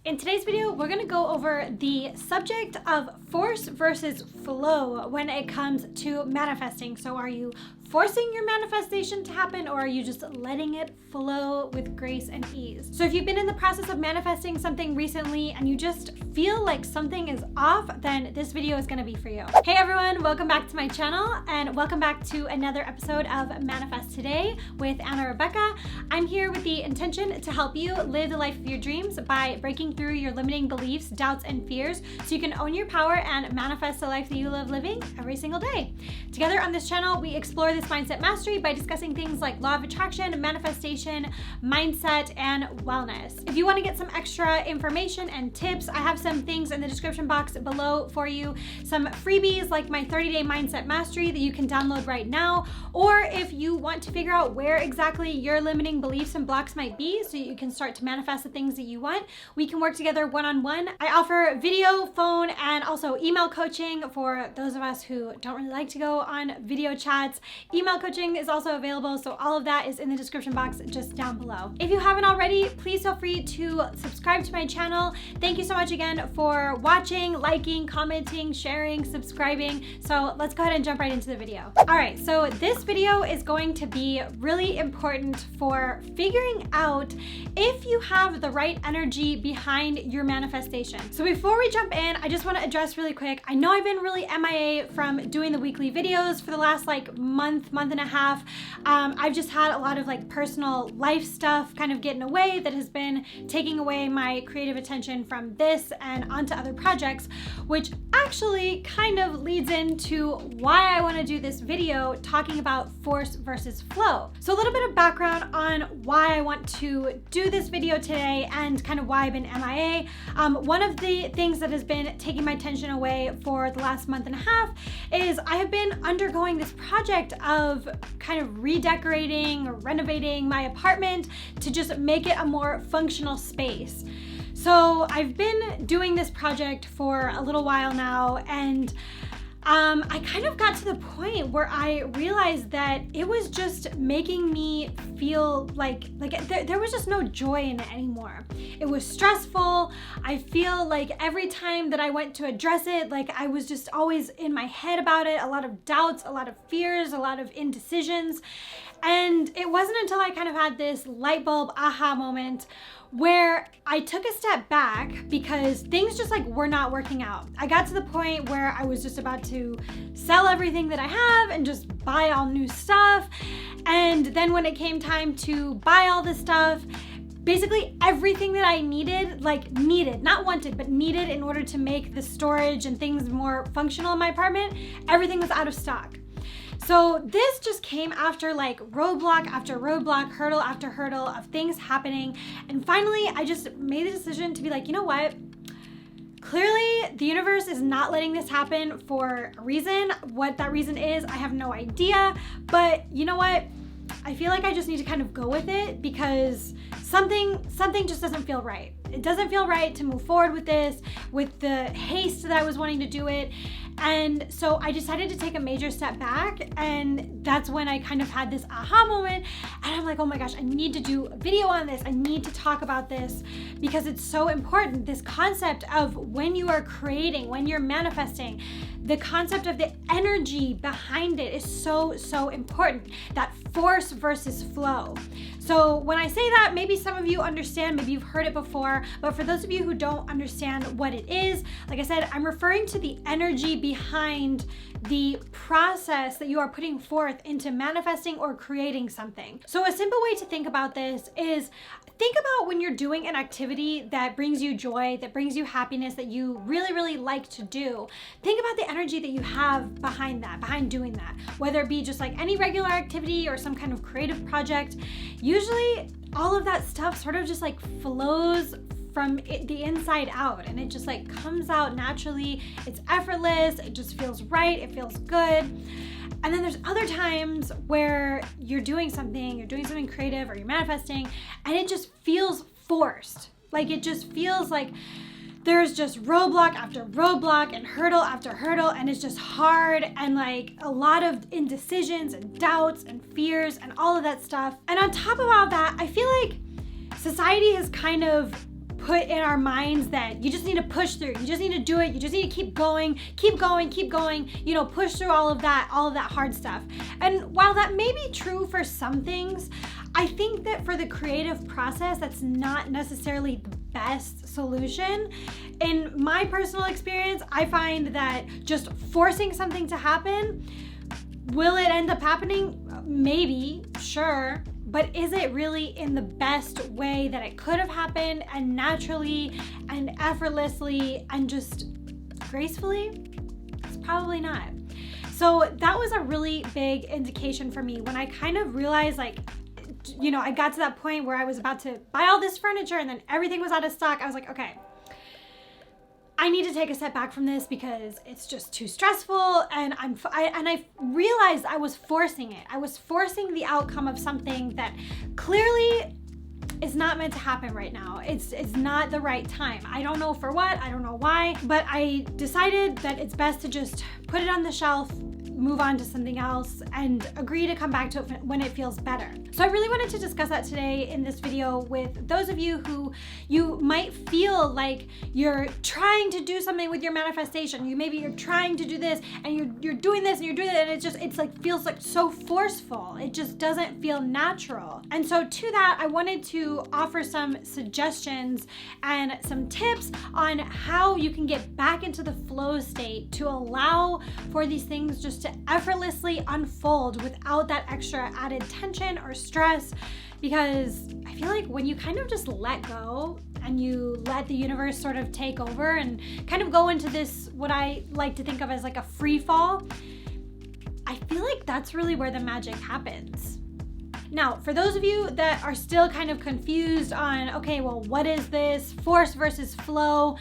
In today's video, we're gonna go over the subject of force versus flow when it comes to manifesting. So are you forcing your manifestation to happen, or are you just letting it flow with grace and ease? So if you've been in the process of manifesting something recently and you just feel like something is off, then this video is gonna be for you. Hey everyone, welcome back to my channel and welcome back to another episode of Manifest Today with Anna Rebecca. I'm here with the intention to help you live the life of your dreams by breaking through your limiting beliefs, doubts, and fears so you can own your power and manifest the life that you love living every single day. Together on this channel, we explore this mindset mastery by discussing things like law of attraction, manifestation, mindset, and wellness. If you want to get some extra information and tips, I have some things in the description box below for you. Some freebies like my 30-day mindset mastery that you can download right now. Or if you want to figure out where exactly your limiting beliefs and blocks might be so you can start to manifest the things that you want, we can work together one-on-one. I offer video, phone, and also email coaching for those of us who don't really like to go on video chats. Email coaching is also available, so all of that is in the description box just down below. If you haven't already, please feel free to subscribe to my channel. Thank you so much again for watching, liking, commenting, sharing, subscribing. So let's go ahead and jump right into the video. All right, so this video is going to be really important for figuring out if you have the right energy behind your manifestation. So before we jump in, I just want to address really quick, I know I've been really MIA from doing the weekly videos for the last month and a half. I've just had a lot of personal life stuff kind of getting away that has been taking away my creative attention from this and onto other projects, which actually kind of leads into why I want to do this video talking about force versus flow. So a little bit of background on why I want to do this video today and kind of why I've been MIA. One of the things that has been taking my attention away for the last month and a half is I have been undergoing this project of kind of redecorating or renovating my apartment to just make it a more functional space. So I've been doing this project for a little while now, and I kind of got to the point where I realized that it was just making me feel like there was just no joy in it anymore. It was stressful. I feel like every time that I went to address it, I was just always in my head about it, a lot of doubts, a lot of fears, a lot of indecisions. And it wasn't until I kind of had this light bulb aha moment where I took a step back because things just were not working out. I got to the point where I was just about to sell everything that I have and just buy all new stuff. And then when it came time to buy all this stuff, basically everything that I needed, not wanted, but needed in order to make the storage and things more functional in my apartment, everything was out of stock. So this just came after roadblock after roadblock, hurdle after hurdle of things happening. And finally, I just made the decision to be you know what? Clearly, the universe is not letting this happen for a reason. What that reason is, I have no idea. But you know what? I feel like I just need to kind of go with it because something just doesn't feel right. It doesn't feel right to move forward with this, with the haste that I was wanting to do it. And so I decided to take a major step back, and that's when I kind of had this aha moment, and I'm like, oh my gosh, I need to do a video on this. I need to talk about this because it's so important. This concept of when you are creating, when you're manifesting, the concept of the energy behind it is so important. That force versus flow. So when I say that, maybe some of you understand, maybe you've heard it before, but for those of you who don't understand what it is, like I said, I'm referring to the energy behind the process that you are putting forth into manifesting or creating something. So a simple way to think about this is think about when you're doing an activity that brings you joy, that brings you happiness, that you really like to do. Think about the energy that you have behind that, behind doing that, whether it be just any regular activity or some kind of creative project. Usually all of that stuff sort of just flows from the inside out, and it just comes out naturally. It's effortless, it just feels right, it feels good. And then there's other times where you're doing something creative or you're manifesting, and it just feels forced. It just feels like there's just roadblock after roadblock and hurdle after hurdle, and it's just hard, and a lot of indecisions and doubts and fears and all of that stuff. And on top of all that, I feel like society has kind of put in our minds that you just need to push through, you just need to do it, you just need to keep going, you know, push through all of that hard stuff. And while that may be true for some things, I think that for the creative process, that's not necessarily the best solution. In my personal experience, I find that just forcing something to happen, will it end up happening? Maybe, sure. But is it really in the best way that it could have happened, and naturally and effortlessly and just gracefully? It's probably not. So that was a really big indication for me when I kind of realized, like, you know, I got to that point where I was about to buy all this furniture and then everything was out of stock. I was like, okay, I need to take a step back from this because it's just too stressful, and I realized I was forcing it. I was forcing the outcome of something that clearly is not meant to happen right now. It's not the right time. I don't know for what, I don't know why, but I decided that it's best to just put it on the shelf, move on to something else, and agree to come back to it when it feels better. So I really wanted to discuss that today in this video with those of you who you might feel like you're trying to do something with your manifestation. Maybe you're trying to do this and you're doing this and you're doing it, and it's like feels like so forceful. It just doesn't feel natural. And so to that, I wanted to offer some suggestions and some tips on how you can get back into the flow state to allow for these things just to effortlessly unfold without that extra added tension or stress. Because I feel like when you kind of just let go and you let the universe sort of take over and kind of go into this, what I like to think of as like a free fall, I feel like that's really where the magic happens. Now, for those of you that are still kind of confused on, okay, well, what is this force versus flow?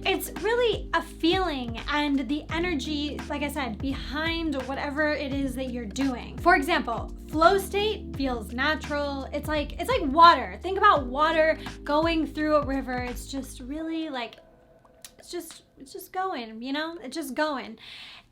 It's really a feeling and the energy, like I said, behind whatever it is that you're doing. For example, flow state feels natural. It's like water. Think about water going through a river. It's just really like, it's just going, you know? It's just going.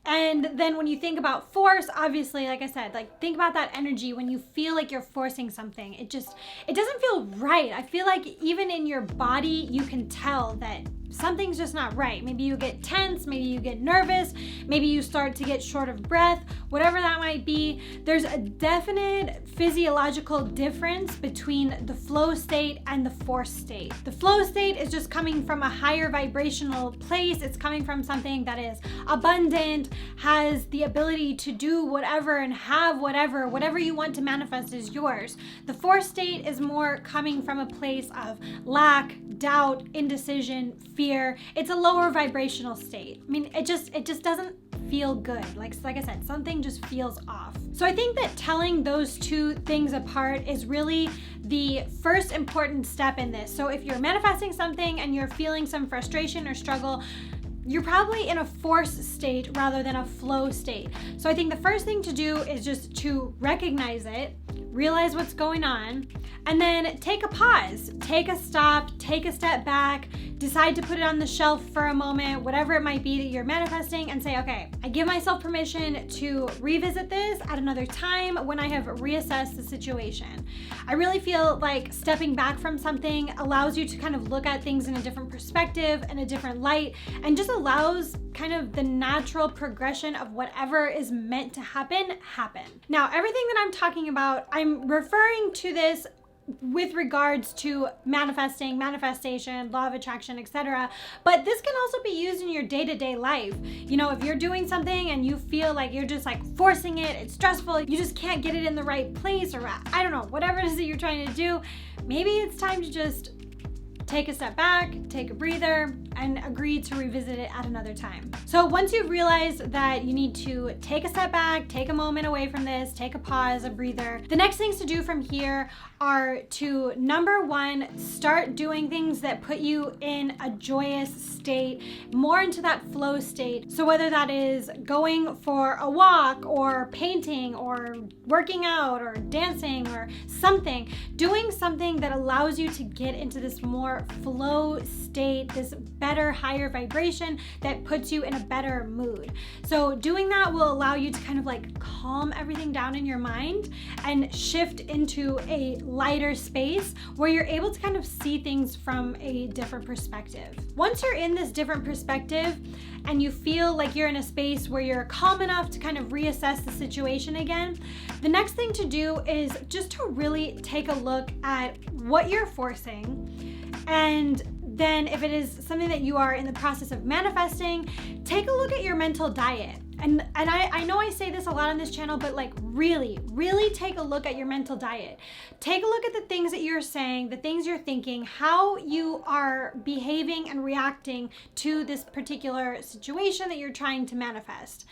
And then when you think about force, obviously, like I said, like think about that energy when you feel like you're forcing something. It doesn't feel right. I feel like even in your body, you can tell that something's just not right. Maybe you get tense, maybe you get nervous, maybe you start to get short of breath, whatever that might be. There's a definite physiological difference between the flow state and the force state. The flow state is just coming from a higher vibrational place. It's coming from something that is abundant, has the ability to do whatever and have whatever you want to manifest is yours. The force state is more coming from a place of lack, doubt, indecision, fear. It's a lower vibrational state. I mean, it just doesn't feel good. Like I said, something just feels off. So I think that telling those two things apart is really the first important step in this. So if you're manifesting something and you're feeling some frustration or struggle, you're probably in a force state rather than a flow state. So I think the first thing to do is just to recognize it, realize what's going on, and then take a pause, take a stop, take a step back, decide to put it on the shelf for a moment, whatever it might be that you're manifesting, and say, okay, I give myself permission to revisit this at another time when I have reassessed the situation. I really feel like stepping back from something allows you to kind of look at things in a different perspective and a different light, and just allows kind of the natural progression of whatever is meant to happen. Now, everything that I'm talking about, I'm referring to this with regards to manifesting, manifestation, law of attraction, etc. But this can also be used in your day-to-day life. You know, if you're doing something and you feel like you're just like forcing it, it's stressful, you just can't get it in the right place, or I don't know, whatever it is that you're trying to do, maybe it's time to just take a step back, take a breather, and agree to revisit it at another time. So once you've realized that you need to take a step back, take a moment away from this, take a pause, a breather, the next things to do from here are to, number one, start doing things that put you in a joyous state, more into that flow state. So whether that is going for a walk or painting or working out or dancing or something, doing something that allows you to get into this more flow state, this better, higher vibration that puts you in a better mood. So doing that will allow you to kind of like calm everything down in your mind and shift into a lighter space where you're able to kind of see things from a different perspective. Once you're in this different perspective and you feel like you're in a space where you're calm enough to kind of reassess the situation again, the next thing to do is just to really take a look at what you're forcing. And then if it is something that you are in the process of manifesting, take a look at your mental diet. And I know I say this a lot on this channel, but like really take a look at your mental diet. Take a look at the things that you're saying, the things you're thinking, how you are behaving and reacting to this particular situation that you're trying to manifest.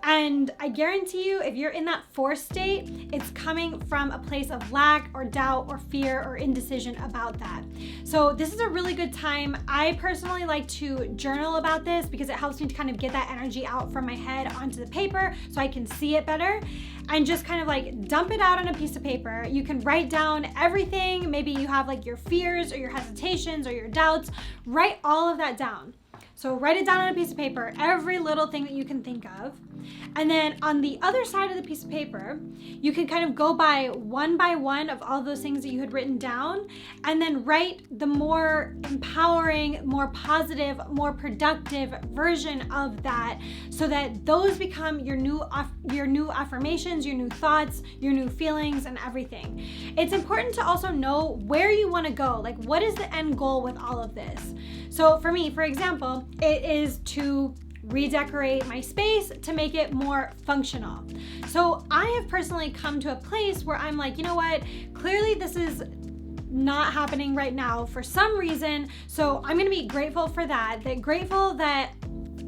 And I guarantee you, if you're in that forced state, it's coming from a place of lack or doubt or fear or indecision about that. So this is a really good time. I personally like to journal about this because it helps me to kind of get that energy out from my head onto the paper so I can see it better, and just kind of like dump it out on a piece of paper. You can write down everything. Maybe you have like your fears or your hesitations or your doubts. Write all of that down. So write it down on a piece of paper, every little thing that you can think of. And then on the other side of the piece of paper, you can kind of go by one of all those things that you had written down, and then write the more empowering, more positive, more productive version of that, so that those become your new affirmations, your new thoughts, your new feelings, and everything. It's important to also know where you want to go. Like, what is the end goal with all of this? So for me, for example, it is to redecorate my space to make it more functional. So I have personally come to a place where I'm like, you know what? Clearly this is not happening right now for some reason. So I'm gonna be grateful for that. Grateful that,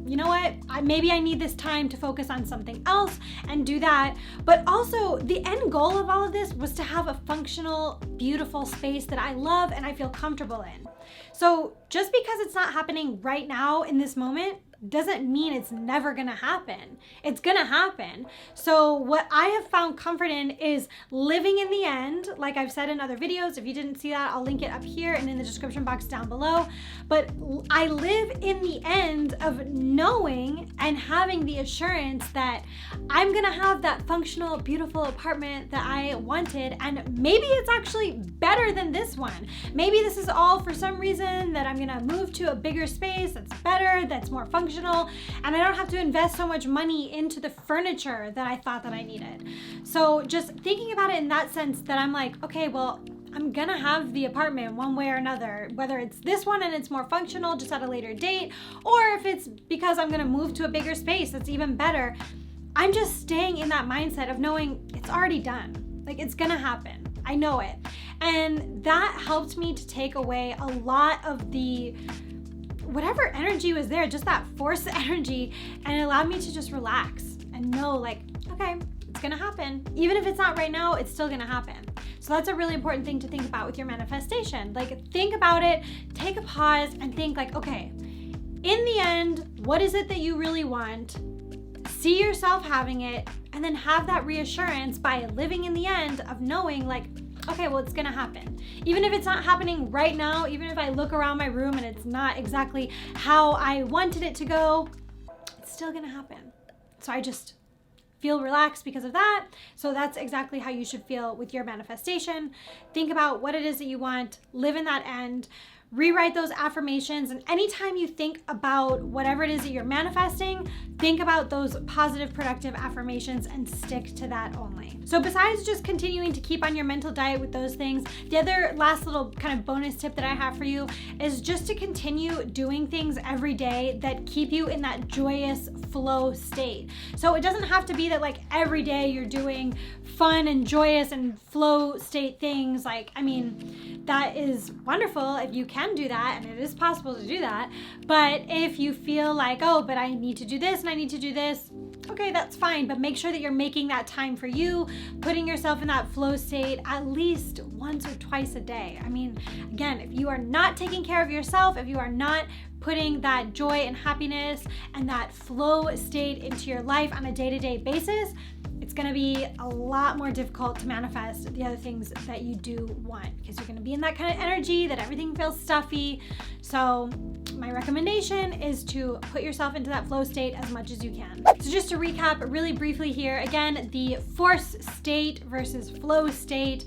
you know what, maybe I need this time to focus on something else and do that. But also the end goal of all of this was to have a functional, beautiful space that I love and I feel comfortable in. So just because it's not happening right now in this moment doesn't mean it's never gonna happen. It's gonna happen. So what I have found comfort in is living in the end, like I've said in other videos. If you didn't see that, I'll link it up here and in the description box down below. But I live in the end of knowing and having the assurance that I'm gonna have that functional, beautiful apartment that I wanted, and maybe it's actually better than this one. Maybe this is all for some reason that I'm gonna move to a bigger space that's better, that's more functional, and I don't have to invest so much money into the furniture that I thought that I needed. So just thinking about it in that sense, that I'm like, okay, well, I'm gonna have the apartment one way or another, whether it's this one and it's more functional just at a later date, or if it's because I'm gonna move to a bigger space that's even better. I'm just staying in that mindset of knowing it's already done. Like, it's gonna happen. I know it. And that helped me to take away a lot of the whatever energy was there, just that forced energy, and it allowed me to just relax and know, like, okay, it's gonna happen. Even if it's not right now, it's still gonna happen. So that's a really important thing to think about with your manifestation. Like, think about it, take a pause and think like, okay, in the end, what is it that you really want? See yourself having it, and then have that reassurance by living in the end of knowing, like, okay, well, it's gonna happen. Even if it's not happening right now, even if I look around my room and it's not exactly how I wanted it to go, it's still gonna happen. So I just feel relaxed because of that. So that's exactly how you should feel with your manifestation. Think about what it is that you want, live in that end, rewrite those affirmations, and anytime you think about whatever it is that you're manifesting, think about those positive, productive affirmations and stick to that only. So besides just continuing to keep on your mental diet with those things, the other last little kind of bonus tip that I have for you is just to continue doing things every day that keep you in that joyous flow state. So it doesn't have to be that like every day you're doing fun and joyous and flow state things. Like, I mean, that is wonderful if you can do that, and it is possible to do that. But if you feel like, oh, but I need to do this and I need to do this, okay, that's fine. But make sure that you're making that time for you, putting yourself in that flow state at least once or twice a day. I mean, again, if you are not taking care of yourself, if you are not putting that joy and happiness and that flow state into your life on a day-to-day basis, it's gonna be a lot more difficult to manifest the other things that you do want, because you're gonna be in that kind of energy that everything feels stuffy. So my recommendation is to put yourself into that flow state as much as you can. So just to recap really briefly here, again, the force state versus flow state,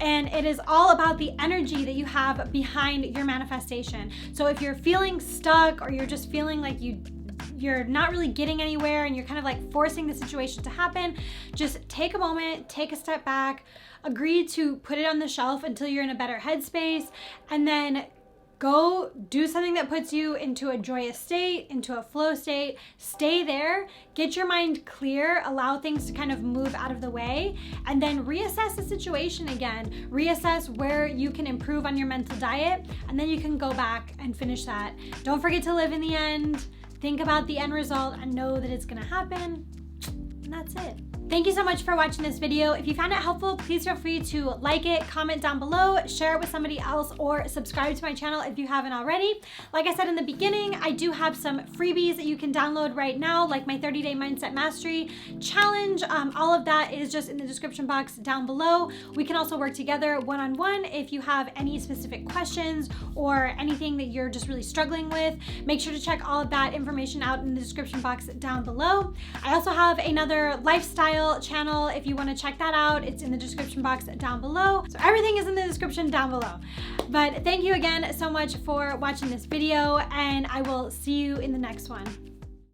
and it is all about the energy that you have behind your manifestation. So if you're feeling stuck or you're just feeling like you're not really getting anywhere and you're kind of like forcing the situation to happen, just take a moment, take a step back, agree to put it on the shelf until you're in a better headspace, and then go do something that puts you into a joyous state, into a flow state. Stay there, get your mind clear, allow things to kind of move out of the way, and then reassess the situation again. Reassess where you can improve on your mental diet, and then you can go back and finish that. Don't forget to live in the end. Think about the end result and know that it's gonna happen. And that's it. Thank you so much for watching this video. If you found it helpful, please feel free to like it, comment down below, share it with somebody else, or subscribe to my channel if you haven't already. Like I said in the beginning, I do have some freebies that you can download right now, like my 30-day Mindset Mastery Challenge. All of that is just in the description box down below. We can also work together one-on-one if you have any specific questions or anything that you're just really struggling with. Make sure to check all of that information out in the description box down below. I also have another lifestyle channel if you want to check that out. It's in the description box down below. So everything is in the description down below. But thank you again so much for watching this video, and I will see you in the next one.